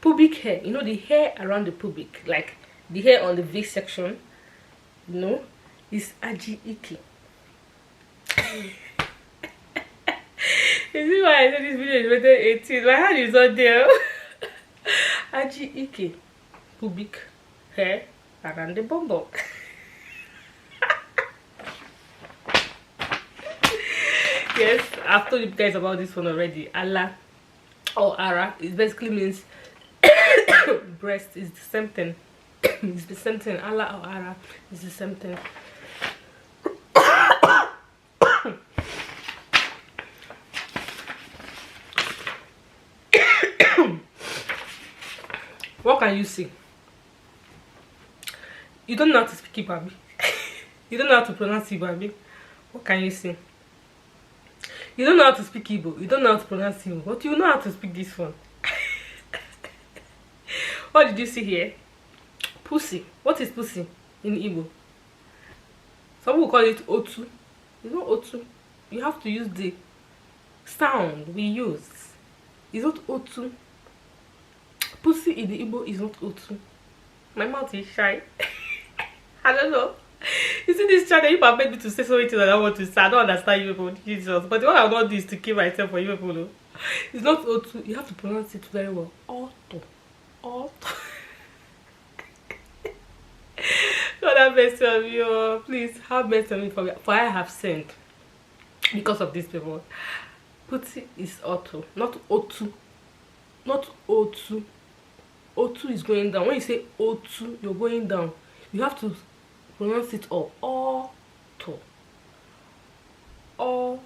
pubic hair, you know, the hair around the pubic, like the hair on the V section, you know, is aji iki. You see why I said this video is rated 18? My hand is not there. Aji iki, pubic hair around the bum. Yes, I've told you guys about this one already. Allah or Ara, it basically means breast. Is the same thing. It's the same thing. Allah or Ara is the same thing. What can you see? You don't know how to speak Igbo. You don't know how to pronounce Igbo. What can you see? You don't know how to speak Igbo. You don't know how to pronounce Igbo. But you know how to speak this one. What did you see here? Pussy. What is pussy in Igbo? Some people call it otu. It's not otu. You have to use the sound we use. It's not otu. Pussy in the Igbo is not otu. My mouth is shy. I don't know. You see this channel, you have made me to say something that I want to say. I don't understand you people, Jesus. But what I want is to keep myself for you people. No? It's not otu. You have to pronounce it very well. Otu. Otu. God have mercy on me. Oh. Please have mercy on me for I have sinned because of these people. Pussy is otu, not otu. Not otu. Otu is going down. When you say otu, you're going down. You have to pronounce it all. Otu. Otu.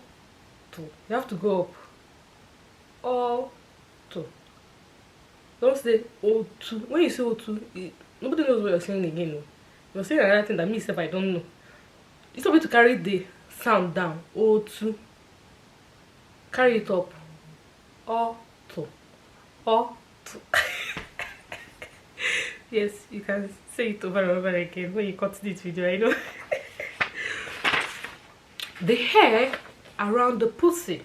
You have to go up. Otu. Don't say otu. When you say otu, nobody knows what you're saying again. No? You're saying another thing that me if I don't know. It's not way to carry the sound down. Otu. Carry it up. Otu. Otu. Yes, you can say it over and over again when you cut this video, I know. The hair around the pussy.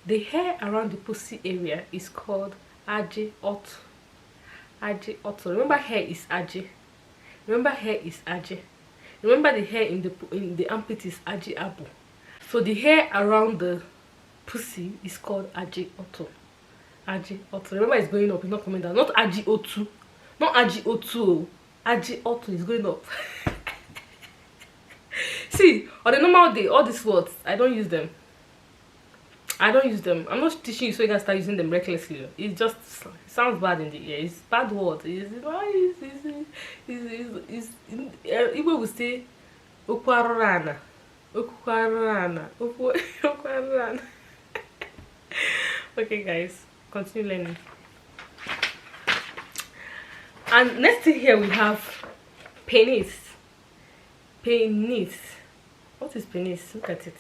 The hair around the pussy area is called aji otu. Aji otu. Remember, hair is aji. Remember, hair is aji. Remember, the hair in the armpit is aji abu. So the hair around the pussy is called aji otu. Aji otu. Remember, it's going up, it's not coming down. Not aji otu. Not aji otu. Aji otu is going up. See, on a normal day, all these words, I don't use them. I don't use them. I'm not teaching you so you can start using them recklessly. It just sounds bad in the ear. It's bad words. Igbo will say okwarana. Okwarana. Okwarana. Okay, guys, continue learning. And next thing here we have penis. Penis. What is penis? Look at it.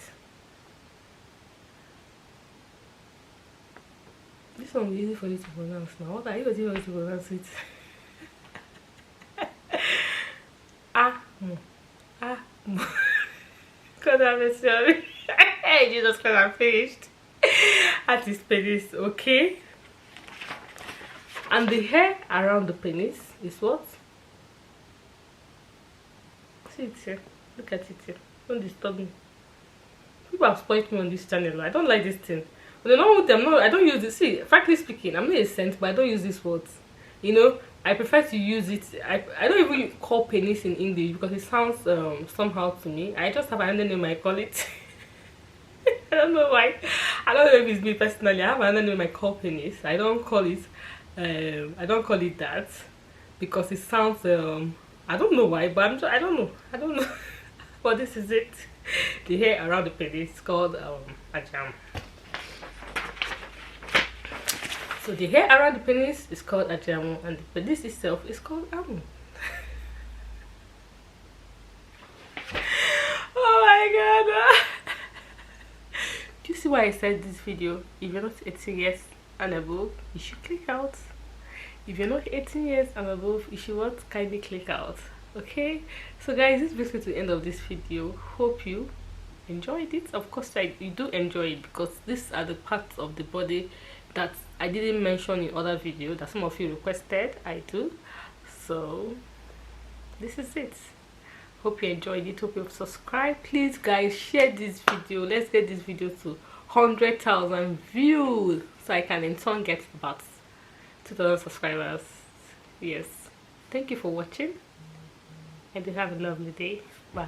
This one will be easy for you to pronounce now. What are you going to pronounce it? God, I'm sorry. Hey, Jesus, because I'm finished. That is penis, okay? And the hair around the penis is what? See it here. Look at it here. Don't disturb me. People have spoiled me on this channel. I don't like this thing. But I don't use it. See, frankly speaking, I'm not a saint, but I don't use these words. You know, I prefer to use it. I don't even call penis in English because it sounds somehow to me. I just have another name I call it. I don't know why. I don't know if it's me personally. I have another name I call penis. I don't call it that because it sounds I don't know why, but I don't know. But this is it. The hair around the penis is called ajam. So the hair around the penis is called ajamu, and the penis itself is called amu. Oh my god. Do you see why I said this video? If you're not 18 years and above, you should click out. If you're not 18 years and above, you should what? Kindly click out. Okay, so guys, this brings me to the end of this video. Hope you enjoyed it. Of course, you do enjoy it because these are the parts of the body that I didn't mention in other videos that some of you requested I do. So this is it. Hope you enjoyed it. Hope you subscribe. Please guys, share this video. Let's get this video to 100,000 views so I can in turn get about 2,000 subscribers. Yes, thank you for watching and have a lovely day. Bye.